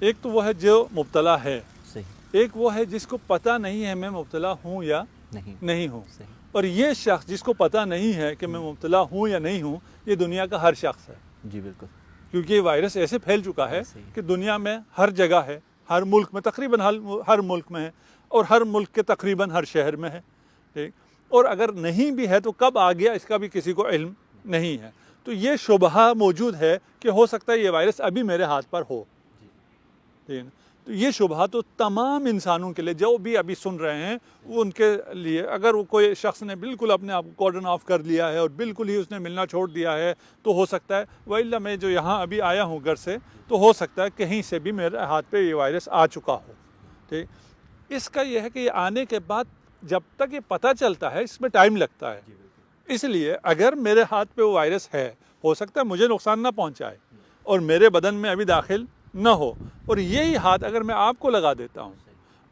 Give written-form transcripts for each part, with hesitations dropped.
ایک تو وہ ہے جو مبتلا ہے، صحیح، ایک وہ ہے جس کو پتہ نہیں ہے میں مبتلا ہوں یا نہیں ہوں، صحیح، اور یہ شخص جس کو پتہ نہیں ہے کہ میں مبتلا ہوں یا نہیں ہوں، یہ دنیا کا ہر شخص ہے، جی بالکل، کیونکہ یہ وائرس ایسے پھیل چکا ہے صحیح، کہ دنیا میں ہر جگہ ہے، ہر ملک میں، تقریباً ہر ملک میں ہے، اور ہر ملک کے تقریباً ہر شہر میں ہے، ٹھیک، اور اگر نہیں بھی ہے تو کب آ گیا اس کا بھی کسی کو علم نہیں ہے۔ تو یہ شبہ موجود ہے کہ ہو سکتا ہے یہ وائرس ابھی میرے ہاتھ پر ہو، ٹھیک ہے؟ تو یہ شبہ تو تمام انسانوں کے لیے جو بھی ابھی سن رہے ہیں وہ ان کے لیے، اگر وہ کوئی شخص نے بالکل اپنے آپ کو کارڈن آف کر لیا ہے اور بالکل ہی اس نے ملنا چھوڑ دیا ہے تو ہو سکتا ہے، وَإِلَّا میں جو یہاں ابھی آیا ہوں گھر سے، تو ہو سکتا ہے کہیں سے بھی میرے ہاتھ پہ یہ وائرس آ چکا ہو، ٹھیک۔ اس کا یہ ہے کہ یہ آنے کے بعد جب تک یہ پتہ چلتا ہے اس میں ٹائم لگتا ہے، اس لیے اگر میرے ہاتھ پہ وہ وائرس ہے، ہو سکتا ہے مجھے نقصان نہ پہنچائے اور میرے بدن میں ابھی داخل نہ ہو، اور یہی ہاتھ اگر میں آپ کو لگا دیتا ہوں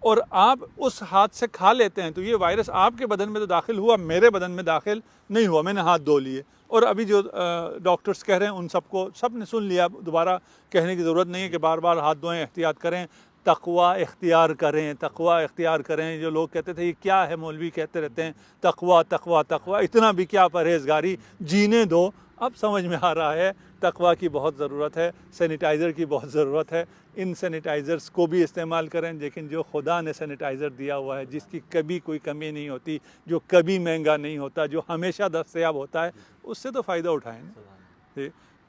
اور آپ اس ہاتھ سے کھا لیتے ہیں تو یہ وائرس آپ کے بدن میں تو داخل ہوا، میرے بدن میں داخل نہیں ہوا، میں نے ہاتھ دھو لیے، اور ابھی جو ڈاکٹرز کہہ رہے ہیں ان سب نے سن لیا، دوبارہ کہنے کی ضرورت نہیں ہے کہ بار بار ہاتھ دھوئیں، احتیاط کریں، تقوی اختیار کریں، تقوی اختیار کریں۔ جو لوگ کہتے تھے یہ کیا ہے، مولوی کہتے رہتے ہیں تقوی تقوی تقوی، اتنا بھی کیا پرہیزگاری، جینے دو۔ اب سمجھ میں آ رہا ہے تقوی کی بہت ضرورت ہے، سینیٹائزر کی بہت ضرورت ہے، ان سینیٹائزرز کو بھی استعمال کریں، لیکن جو خدا نے سینیٹائزر دیا ہوا ہے، جس کی کبھی کوئی کمی نہیں ہوتی، جو کبھی مہنگا نہیں ہوتا، جو ہمیشہ دستیاب ہوتا ہے، اس سے تو فائدہ اٹھائیں نا۔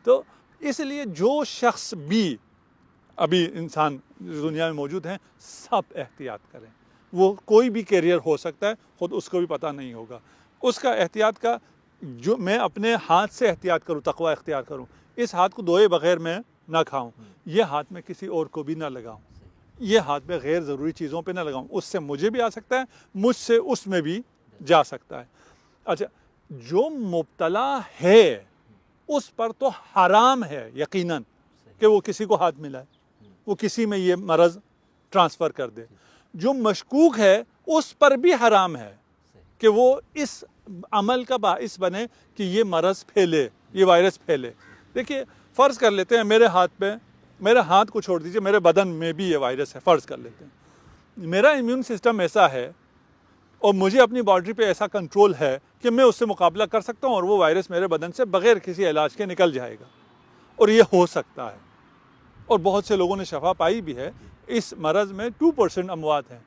تو اس لیے جو شخص بھی ابھی انسان دنیا میں موجود ہیں، سب احتیاط کریں، وہ کوئی بھی کیریئر ہو سکتا ہے، خود اس کو بھی پتہ نہیں ہوگا، اس کا احتیاط کا، جو میں اپنے ہاتھ سے احتیاط کروں، تقوی اختیار کروں، اس ہاتھ کو دھوئے بغیر میں نہ کھاؤں، یہ ہاتھ میں کسی اور کو بھی نہ لگاؤں، یہ ہاتھ میں غیر ضروری چیزوں پہ نہ لگاؤں، اس سے مجھے بھی آ سکتا ہے، مجھ سے اس میں بھی جا سکتا ہے۔ اچھا، جو مبتلا ہے اس پر تو حرام ہے یقیناً کہ وہ کسی کو ہاتھ ملائے، وہ کسی میں یہ مرض ٹرانسفر کر دے۔ جو مشکوک ہے اس پر بھی حرام ہے کہ وہ اس عمل کا باعث بنے کہ یہ مرض پھیلے، یہ وائرس پھیلے۔ دیکھیے، فرض کر لیتے ہیں میرے ہاتھ پہ، میرے ہاتھ کو چھوڑ دیجئے، میرے بدن میں بھی یہ وائرس ہے، فرض کر لیتے ہیں میرا امیون سسٹم ایسا ہے اور مجھے اپنی باڈی پہ ایسا کنٹرول ہے کہ میں اس سے مقابلہ کر سکتا ہوں اور وہ وائرس میرے بدن سے بغیر کسی علاج کے نکل جائے گا، اور یہ ہو سکتا ہے، اور بہت سے لوگوں نے شفا پائی بھی ہے۔ اس مرض میں 2% اموات ہیں،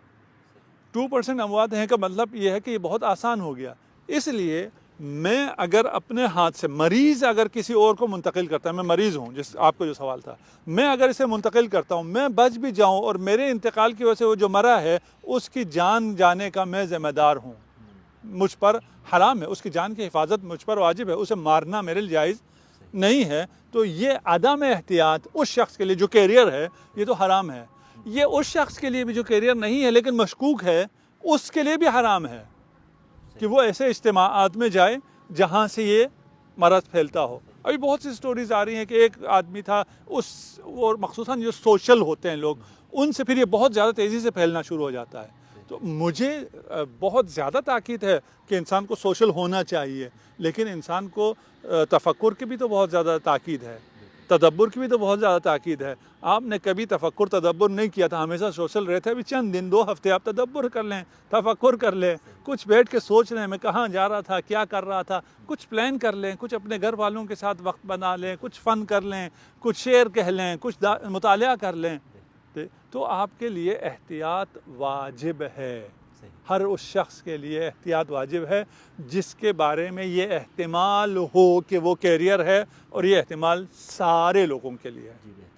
2% اموات ہیں کا مطلب یہ ہے کہ یہ بہت آسان ہو گیا۔ اس لیے میں اگر اپنے ہاتھ سے، مریض اگر کسی اور کو منتقل کرتا ہے، میں مریض ہوں، جس آپ کو جو سوال تھا، میں اگر اسے منتقل کرتا ہوں، میں بچ بھی جاؤں اور میرے انتقال کی وجہ سے وہ جو مرا ہے اس کی جان جانے کا میں ذمہ دار ہوں، مجھ پر حرام ہے، اس کی جان کی حفاظت مجھ پر واجب ہے، اسے مارنا میرے لیے جائز نہیں ہے۔ تو یہ عدم احتیاط اس شخص کے لیے جو کیریئر ہے، یہ تو حرام ہے۔ یہ اس شخص کے لیے بھی جو کیریئر نہیں ہے لیکن مشکوک ہے، اس کے لیے بھی حرام ہے کہ وہ ایسے اجتماعات میں جائے جہاں سے یہ مرض پھیلتا ہو۔ ابھی بہت سی سٹوریز آ رہی ہیں کہ ایک آدمی تھا، اور مخصوصاً جو سوشل ہوتے ہیں لوگ، ان سے پھر یہ بہت زیادہ تیزی سے پھیلنا شروع ہو جاتا ہے۔ تو مجھے بہت زیادہ تاکید ہے کہ انسان کو سوشل ہونا چاہیے، لیکن انسان کو تفکر کی بھی تو بہت زیادہ تاکید ہے، تدبر کی بھی تو بہت زیادہ تاکید ہے۔ آپ نے کبھی تفکر تدبر نہیں کیا تھا، ہمیشہ سوشل رہتے، ابھی چند دن 2 ہفتے آپ تدبر کر لیں، تفکر کر لیں، کچھ بیٹھ کے سوچ لیں میں کہاں جا رہا تھا، کیا کر رہا تھا، کچھ پلان کر لیں، کچھ اپنے گھر والوں کے ساتھ وقت بنا لیں، کچھ فن کر لیں، کچھ شعر کہہ لیں، کچھ مطالعہ کر لیں، تو آپ کے لیے احتیاط واجب ہے۔ ہر اس شخص کے لیے احتیاط واجب ہے جس کے بارے میں یہ احتمال ہو کہ وہ کیریئر ہے، اور یہ احتمال سارے لوگوں کے لیے ہے۔